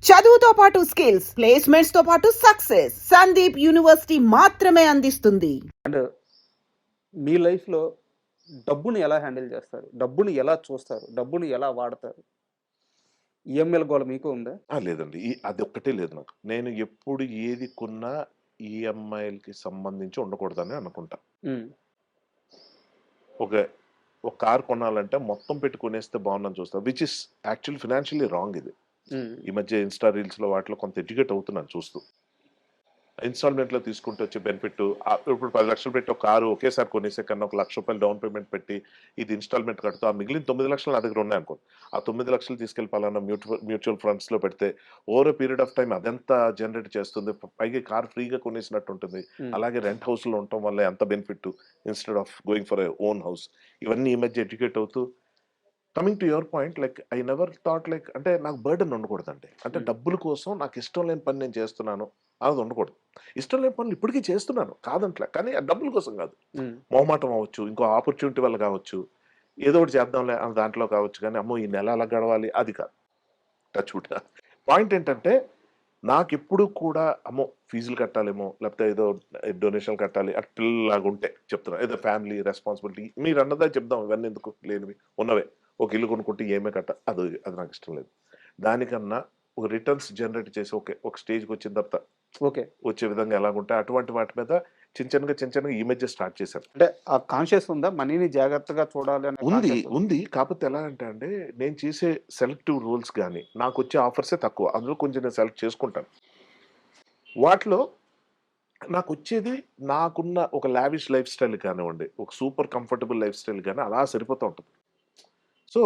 చదువుతో పాటు skills, placements తో పాటు సక్సెస్ సందీప్ యూనివర్సిటీ మాత్రమే అందిస్తుంది. అండ్ మీ లైఫ్‌లో డబ్బుని ఎలా హ్యాండిల్ చేస్తారు? డబ్బుని ఎలా చూస్తారు? డబ్బుని ఎలా వాడతారు? ఈఎంఐల గోల మీకు ఉందా? లేదండి. అదొక్కటే లేదు నాకు. నేను ఎప్పుడు ఏది కొన్నా ఈఎంఐలకి సంబంధించి ఉండకూడదని అనుకుంటా. హ్మ్. ఒక ఒక కార్ కొనాలంటే మొత్తం పెట్టి కొనేస్తే బావుండని చూస్తా. Which is actually financially wrong ఇది. హ్మ్. ఈ మధ్య ఇన్‌స్టా రీల్స్‌లో వాటిలో కొంత ఎడ్యుకేట్ అవుతున్నాను చూస్తూ. ఇన్‌స్టాల్‌మెంట్‌లో తీసుకుంటే వచ్చే బెనిఫిట్ ఇప్పుడు 10,00,000 పెట్టి ఒక కారు ఒకేసారి కొనేసే కన్నా ఒక ₹1,00,000 డౌన్ పేమెంట్ పెట్టి ఇది ఇన్‌స్టాల్‌మెంట్ కడుతూ ఆ మిగిలిన 9,00,000 నా దగ్గర ఉన్నాయనుకోండి. ఆ 9,00,000 తీసుకెళ్ళి పలానా మ్యూచువల్ ఫండ్స్‌లో పెడితే over a period of time అదెంత జనరేట్ చేస్తుంది. పైగా కార్ ఫ్రీగా కొనేసినట్టు ఉంటుంది. హ్మ్. అలాగే రెంట్ హౌస్‌లో ఉండటం వల్ల ఎంత benefit instead of going for a own house. ఇవన్నీ ఈ మధ్య ఎడ్యుకేట్ అవుతూ coming to your point I never thought అంటే నాకు బర్డెన్ ఉండకూడదండి. అంటే హ్మ్. డబ్బుల కోసం నాకు ఇష్టం లేని పని నేను చేస్తున్నాను అది ఉండకూడదు. ఇష్టం లేని పనులు ఇప్పటికీ చేస్తున్నాను కాదంట్లే. కానీ ఆ డబ్బుల కోసం కాదు. హ్మ్. మొహమాటం అవ్వచ్చు, ఇంకో ఆపర్చునిటీ వల్ల కావచ్చు, ఏదో ఒకటి చేద్దాంలే అని దాంట్లో కావచ్చు కానీ అమ్మో! ఈ నెల ఎలా గడవాలి అది కాదు. Touch wood. పాయింట్ ఏంటంటే నాకెప్పుడు కూడా అమ్మో! ఫీజులు కట్టాలేమో లేకపోతే ఏదో డొనేషన్‌లు కట్టాలి అటు పిల్లలాగుంటే చెప్తున్నా. ఏదో ఫ్యామిలీ రెస్పాన్సిబిలిటీ మీరన్నదే చెప్దాం ఇవన్నీ ఎందుకు లేనివి ఉన్నవే. ఒక ఇల్లు కొనుక్కుంటే ఈఎంఐ అది అది నాకిష్టం లేదు. దానికన్నా ఒక రిటర్న్స్ జనరేట్ చేసి ఓకే. ఒక స్టేజ్‌కొచ్చిన తర్వాత ఓకే. వచ్చే విధంగా ఎలాగుంటాయి అటువంటి వాటి మీద చిన్న చిన్నగా ఈ మధ్య స్టార్ట్ చేశాను. అంటే ఆ కాన్షియస్ ఉందా? మనీని జాగ్రత్తగా చూడాలి అనే ఉంది. కాన్షియస్ ఉందా? ఉంది. కాపోతే ఎలా అంటే అండి, నేను చేసే సెలెక్టివ్ రోల్స్ గాని, నాకొచ్చే ఆఫర్సే తక్కువ. అందులో కొంచెం నేను సెలెక్ట్ చేసుకుంటాను. వాటిలో నాకొచ్చేది నాకున్న ఒక లావిష్ లైఫ్ స్టైల్ కానివ్వండి, ఒక సూపర్ కంఫర్టబుల్ లైఫ్ స్టైల్ గాని అలా సరిపోతా ఉంటది. సో,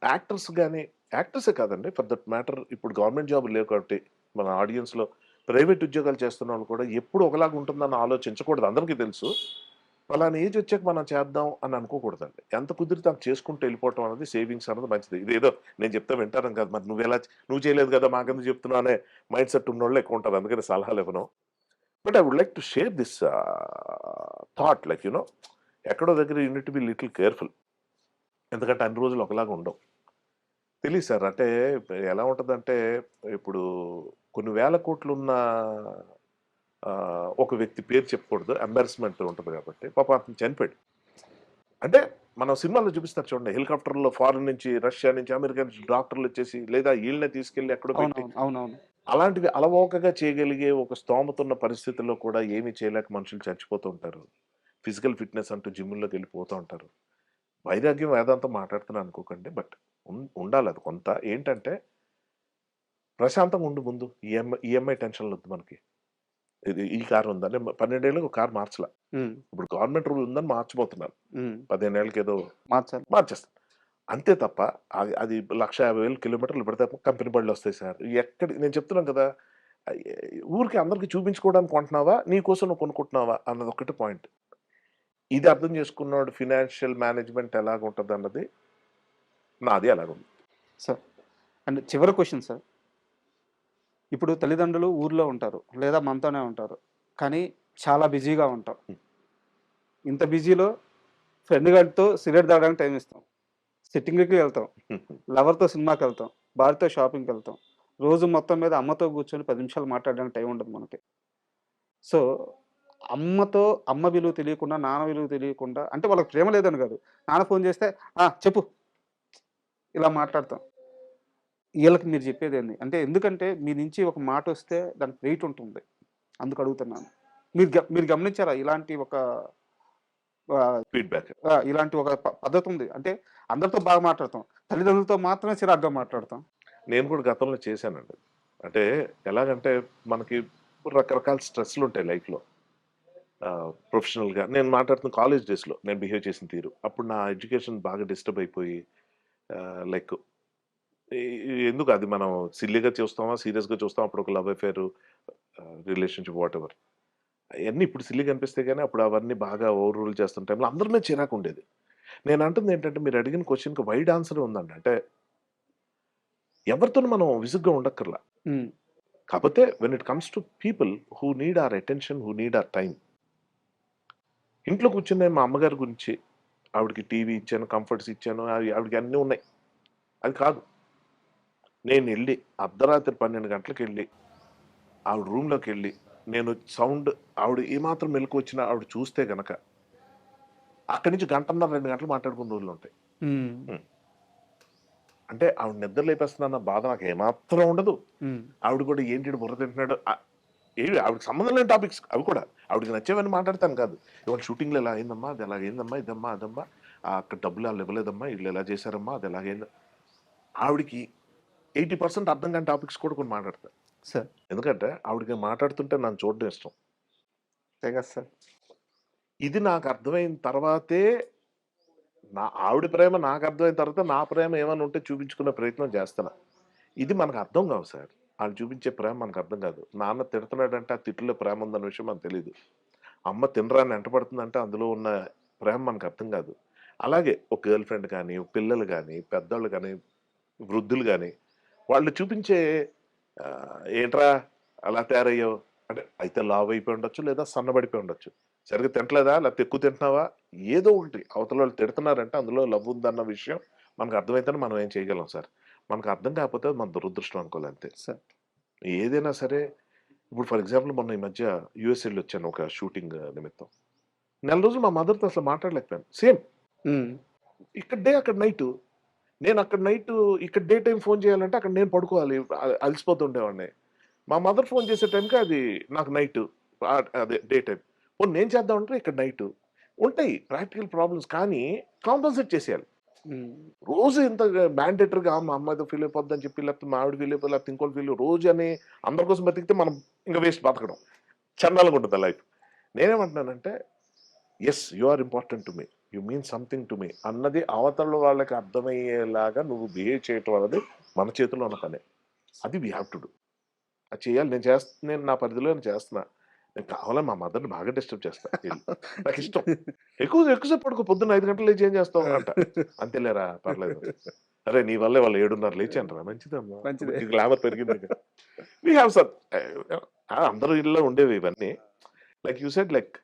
యాక్టర్స్ గాని యాక్టర్సే కాదండి ఫర్ దట్ మ్యాటర్ ఇప్పుడు గవర్నమెంట్ జాబులు లేవు కాబట్టి, మన ఆడియన్స్‌లో ప్రైవేట్ ఉద్యోగాలు చేస్తున్నోళ్ళు కూడా ఎప్పుడు ఒకలాగా ఉంటుందని ఆలోచించకూడదు. అందరికీ తెలుసు. పలానా ఏజ్ వచ్చాక మనం చేద్దాం అని అనుకోకూడదండి. ఎంత కుదిరితే అంత చేసుకుంటూ వెళ్ళిపోవటం అనేది సేవింగ్స్ అన్నది మంచిది. ఇదేదో నేను చెప్తే వింటారని కాదు. మరి నువ్వు చేయలేదు కదా! మాకెందుకు చెప్తున్నావు అనే మైండ్ సెట్ ఉన్నోళ్ళే ఎక్కువుంటారు. అందుకని సలహాలు ఇవ్వను. But I would like to share this thought ఎక్కడో దగ్గర you need to be little careful. ఎందుకంటే అన్ని రోజులు ఒకలాగా ఉండవు. తెలీదు సార్. అంటే ఎలా ఉంటదంటే ఇప్పుడు కొన్ని వేల కోట్లున్న ఒక వ్యక్తి పేరు చెప్పకూడదు. ఎంబారస్మెంట్ ఉంటది కాబట్టి పాపం అతను చనిపోయాడు. అంటే మనం సినిమాల్లో చూపిస్తారు చూడండి. హెలికాప్టర్‌లో ఫారెన్ నుంచి, రష్యా నుంచి, అమెరికా నుంచి డాక్టర్‌లొచ్చేసి లేదా ఈళ్ళనే తీసుకెళ్ళి ఎక్కడో పెట్టి అవునవును. అవునవును. అలాంటివి అలవోకగా చేయగలిగే ఒక స్తోమత ఉన్న పరిస్థితుల్లో కూడా ఏమీ చేయలేక మనుషులు చచ్చిపోతూ ఉంటారు. ఫిజికల్ ఫిట్‌నెస్ అంటూ జిమ్‌ల్లోకెళ్ళి పోతూ ఉంటారు. వైరాగ్యం వేదాంతం మాట్లాడుతున్నాను అనుకోకండి. బట్ ఉండాలది కొంత. ఏంటంటే ప్రశాంతంగా ఉండు ముందు. ఈఎంఐ టెన్షన్‌లొద్దు మనకి. ఈ కార్ ఉందా? నేను 12 ఏళ్ళకి ఒక కార్ మార్చలా. హ్మ్. ఇప్పుడు గవర్నమెంట్ రూల్ ఉందని మార్చబోతున్నాను. హ్మ్. 15 ఏళ్ళకేదో మార్చాలి. మార్చేస్తాను. అంతే తప్ప అది 1,50,000 కిలోమీటర్లు పెడితే కంపెనీ బడులొస్తాయి సార్. నేను చెప్తున్నాను కదా! ఆహ్, ఊరికే అందరికి చూపించుకోవడానికి కొంటున్నావా? నీ కోసం నువ్వు కొనుక్కుంటున్నావా? అన్నదొక్కటే పాయింట్. ఇది అర్థం చేసుకున్నోడు ఫినాన్షియల్ మేనేజ్‌మెంట్ ఎలాగుంటదన్నది నాది అలాగుంది. సార్ అండ్ చివరి క్వెషన్ సార్. ఇప్పుడు తల్లిదండ్రులు ఊర్లో ఉంటారు. లేదా మనతోనే ఉంటారు. కానీ చాలా బిజీగా ఉంటాం. హ్మ్. ఇంత బిజీలో ఫ్రెండ్ గాడితో సిగరెట్ తాగడానికి టైం ఇస్తాం. సిట్టింగ్‌కి వెళ్తాం. లవర్‌తో సినిమాకెళ్తాం. భార్యతో షాపింగ్‌కెళ్తాం. రోజు మొత్తం మీద అమ్మతో కూర్చొని 10 నిమిషాలు మాట్లాడడానికి టైం ఉండదు మనకి. సో, అమ్మతో అమ్మ విలువ తెలియకుండా, నాన్న విలువ తెలియకుండా అంటే వాళ్ళకి ప్రేమ లేదని కాదు. నాన్న ఫోను చేస్తే, "ఆ! చెప్పు" ఇలా మాట్లాడతాం. ఈళ్ళకి మీరు చెప్పేదేంది? అంటే ఎందుకంటే మీ నుంచి ఒక మాటొస్తే దానికి వెయిట్ ఉంటుంది. అందుకు అడుగుతున్నాను. మీరు గమనించారా ఇలాంటి ఒక ఆహ్, ఫీడ్‌బ్యాక్. ఇలాంటి ఒక పద్ధతుంది. అంటే అందరితో బాగా మాట్లాడతాం. తల్లిదండ్రులతో మాత్రమే చిరాకుగా మాట్లాడతాం. నేను కూడా గతంలో చేశానండి. అంటే ఎలాగంటే మనకి రకరకాల స్ట్రెస్‌లుంటాయి లైఫ్‌లో. ప్రొఫెషనల్‌గా నేను మాట్లాడుతున్న కాలేజ్ డేస్‌లో నేను బిహేవ్ చేసిన తీరు. అప్పుడు నా ఎడ్యుకేషన్ బాగా డిస్టర్బ్ అయిపోయి ఆహ్, లైక్ ఎ ఎందుకు అది మనం సిల్లీగా చూస్తామా, సీరియస్‌గా చూస్తామా అప్పుడు ఒక లవ్ అఫేర్ రిలేషన్‌షిప్ వాటెవర్. అయన్నీ ఇప్పుడు సిల్లీగా అనిపిస్తాయి గానీ, అప్పుడు అవన్నీ బాగా ఓవర్ రూల్ చేస్తున్న టైంలో అందరి మీద చిరాకుండేది. నేను అంటుందేంటంటే మీరు అడిగిన క్వెషన్‌కి వైడ్ ఆన్సరే ఉందండి. అంటే ఎవరితోను మనం విసుగ్గా ఉండక్కర్లా. హ్మ్. కాపోతే when it comes to people who need our attention, who need hour time. ఇంట్లో కూర్చొని నేను మా అమ్మగారి గురించి ఆవిడకి టీవీ ఇచ్చాను, కంఫర్ట్స్ ఇచ్చాను. ఆవిడకి అన్నీ ఉన్నాయి. అది కాదు. నేను వెళ్ళి అర్ధరాత్రి 12 గంటలకు వెళ్ళి ఆవిడ రూమ్లోకి వెళ్ళి నేను సౌండ్ ఆవిడ ఏమాత్రం మెలకు వచ్చినా ఆవిడ చూస్తే గనక అక్కడి నుంచి గంటన్నర 2 గంటలు మాట్లాడుకున్న రోజులు ఉంటాయి. అంటే ఆవిడ నిద్ర లేపేస్తున్నా బాధ నాకు ఏమాత్రం ఉండదు. ఆవిడ కూడా ఏంటి బుర్ర తింటున్నాడు ఏవి ఆవిడకి సంబంధం లేని టాపిక్స్ అవి కూడా ఆవిడకి నచ్చేవని మాట్లాడతాను కాదు. ఇవాళ షూటింగ్లో ఎలా అయిందమ్మా, అది ఎలాగైందమ్మా, ఇదమ్మా అదమ్మా, అక్కడ డబ్బులు వాళ్ళు ఇవ్వలేదమ్మా, వీళ్ళు ఎలా చేశారమ్మా, అది ఎలాగైంది. ఆవిడకి 80% అర్థం కాని టాపిక్స్ కూడా కొన్ని మాట్లాడతారు సార్. ఎందుకంటే ఆవిడకి మాట్లాడుతుంటే నన్ను చూడడం ఇష్టం. సార్ ఇది నాకు అర్థమైన తర్వాతే ఆవిడ ప్రేమ నాకు అర్థమైన తర్వాత నా ప్రేమ ఏమైనా ఉంటే చూపించుకునే ప్రయత్నం చేస్తాను. ఇది మనకు అర్థం కావు సార్. వాళ్ళు చూపించే ప్రేమ మనకు అర్థం కాదు. నాన్న తిడుతున్నాడంటే ఆ తిట్టులో ప్రేమ ఉందన్న విషయం మనకు తెలియదు. అమ్మ తినరాని ఎంటపడుతుందంటే అందులో ఉన్న ప్రేమ మనకు అర్థం కాదు. అలాగే ఒక గర్ల్ ఫ్రెండ్ కానీ, పిల్లలు కానీ, పెద్దోళ్ళు కానీ, వృద్ధులు కానీ వాళ్ళు చూపించే ఏంట్రా అలా తయారయ్యావు అంటే అయితే లావ్ అయిపోయి ఉండొచ్చు, లేదా సన్నబడిపోయి ఉండొచ్చు. సరిగ్గా తింటలేదా, లేకపోతే ఎక్కువ తింటున్నావా, ఏదో ఒకటి అవతల వాళ్ళు తిడుతున్నారంటే అందులో లవ్ ఉందన్న విషయం మనకు అర్థమైతేనే మనం ఏం చేయగలం సార్. మనకు అర్థం కాకపోతే మన దురదృష్టం అనుకోవాలి అంతే సార్. ఏదైనా సరే. ఇప్పుడు ఫర్ ఎగ్జాంపుల్ మొన్న ఈ మధ్య యూఎస్ వెళ్ళి వచ్చాను ఒక షూటింగ్ నిమిత్తం. నెల రోజులు మా మదర్తో అసలు మాట్లాడలేకపోయాను. సేమ్ ఇక్కడ డే అక్కడ నైట్, నేను అక్కడ నైట్ ఇక్కడ డే టైం ఫోన్ చేయాలంటే అక్కడ నేను పడుకోవాలి, అలసిపోతుండేవాడిని. మా మదర్ ఫోన్ చేసే టైంకి అది నాకు నైట్, అదే డే టైం. పోనీ నేను చేద్దామంటే ఇక్కడ నైట్ ఉంటాయి ప్రాక్టికల్ ప్రాబ్లమ్స్, కానీ కాంపన్సేట్ చేసేయాలి. రోజు ఇంత మ్యాండేటరీగా మా అమ్మాయితో ఫీల్ అయిపోద్ది అని చెప్పి, లేకపోతే మా ఆవిడ ఫీల్ అయిపోయి, లేకపోతే ఇంకోటి ఫీల్ రోజు అని అందరి కోసం బతికితే మనం ఇంకా వేస్ట్ బతకడం చండాలంగా ఉంటుంది లైఫ్. నేనేమంటున్నానంటే yes you are important to me, you mean something to me అన్నది అవతల వాళ్ళకి అర్థమయ్యేలాగా నువ్వు బిహేవ్ చేయటం అనేది మన చేతిలో ఉన్న పనే. అది వీ హ్యావ్ టు డూ. అది చేయాలి. నేను నా పరిధిలో నేను చేస్తున్నా. నేను కావాలని మా మదర్ని బాగా డిస్టర్బ్ చేస్తా. నాకు ఇష్టం. ఎక్కువసేపు పడుకో, పొద్దున్న 5 గంటలు లేచి ఏం చేస్తావు అంట. అంతేలేరా పర్లేదు. అరే నీ వల్లే వాళ్ళు 7:30 లేచి అంటారా, మంచిదమ్మా, గ్లామర్ పెరిగింది. వీ హ్యావ్ సమ్ అందరూ ఇళ్ళలో ఉండేవి ఇవన్నీ. లైక్ యూ సెడ్ లైక్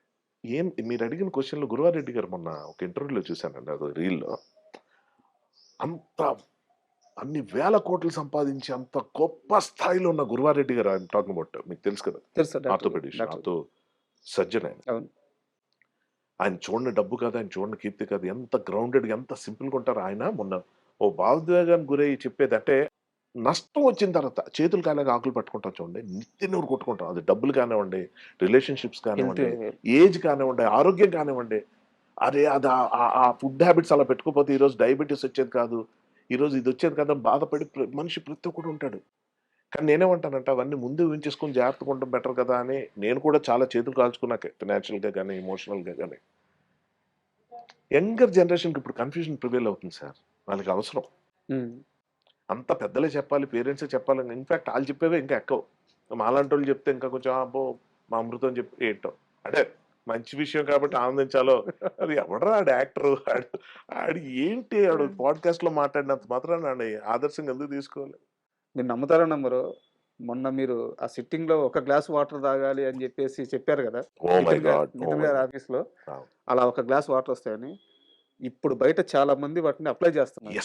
మీరు అడిగిన క్వశ్చన్లు గురువారెడ్డి గారు మొన్న ఒక ఇంటర్వ్యూలో చూశానండి, అది రీల్లో. అంత అన్ని వేల కోట్లు సంపాదించి అంత గొప్ప స్థాయిలో ఉన్న గురువారెడ్డి గారు ఐఎమ్ టాకింగ్ అబౌట్, మీకు తెలుసు కదా, ఆర్థోపెడిషన్, ఆర్థో సర్జన్ ఆయన చూడని డబ్బు కాదు, ఆయన చూడని కీర్తి కాదు, ఎంత గ్రౌండెడ్ ఎంత సింపుల్గా ఉంటారు ఆయన. మొన్న ఓ భావోద్వేగానికి గురై చెప్పేది అంటే, నష్టం వచ్చిన తర్వాత చేతులు కాలేక ఆకులు పట్టుకుంటాం చూడండి, నిత్య నూరు కొట్టుకుంటాం. అది డబ్బులు కానివ్వండి, రిలేషన్షిప్స్ కానివ్వండి, ఏజ్ కానివ్వండి, ఆరోగ్యం కానివ్వండి. అరే అది ఆ ఫుడ్ హ్యాబిట్స్ అలా పెట్టుకోకపోతే ఈరోజు డయాబెటీస్ వచ్చేది కాదు, ఈరోజు ఇది వచ్చేది కదా, బాధపడి మనిషి ప్రతి ఒక్కడు ఉంటాడు. కానీ నేనేమంటానంటే అవన్నీ ముందు ఊహించేసుకుని జాగ్రత్తగా ఉండడం బెటర్ కదా అని నేను కూడా చాలా చేతులు కాల్చుకున్నాక, ఫినాన్షియల్గా కానీ ఎమోషనల్గా కానీ. యంగర్ జనరేషన్కి ఇప్పుడు కన్ఫ్యూజన్ ప్రివేల్ అవుతుంది సార్. వాళ్ళకి అవసరం అంత పెద్దలే చెప్పాలి, పేరెంట్సే చెప్పాలి. ఇన్ఫాక్ట్ వాళ్ళు చెప్పేవే ఇంకా ఎక్కువ. మాలాంటి వాళ్ళు చెప్తే ఇంకా కొంచెం అబ్బో మా అమృతం చెప్పి ఏంటో అంటే మంచి విషయం కాబట్టి ఆనందించాలో. అది ఎవడరా ఆడు యాక్టర్, ఆడు ఏంటి ఆడు పాడ్కాస్ట్ లో మాట్లాడినంత మాత్రం ఆడి ఆదర్శంగా ఎందుకు తీసుకోవాలి. మీరు నమ్ముతారో నమ్మరో, మొన్న మీరు ఆ సిట్టింగ్ లో ఒక గ్లాస్ వాటర్ తాగాలి అని చెప్పేసి చెప్పారు కదా నితిన్ గారి ఆఫీస్ లో, అలా ఒక గ్లాస్ వాటర్ వస్తాయని ఇప్పుడు బయట చాలా మంది వాటిని అప్లై చేస్తున్నారు.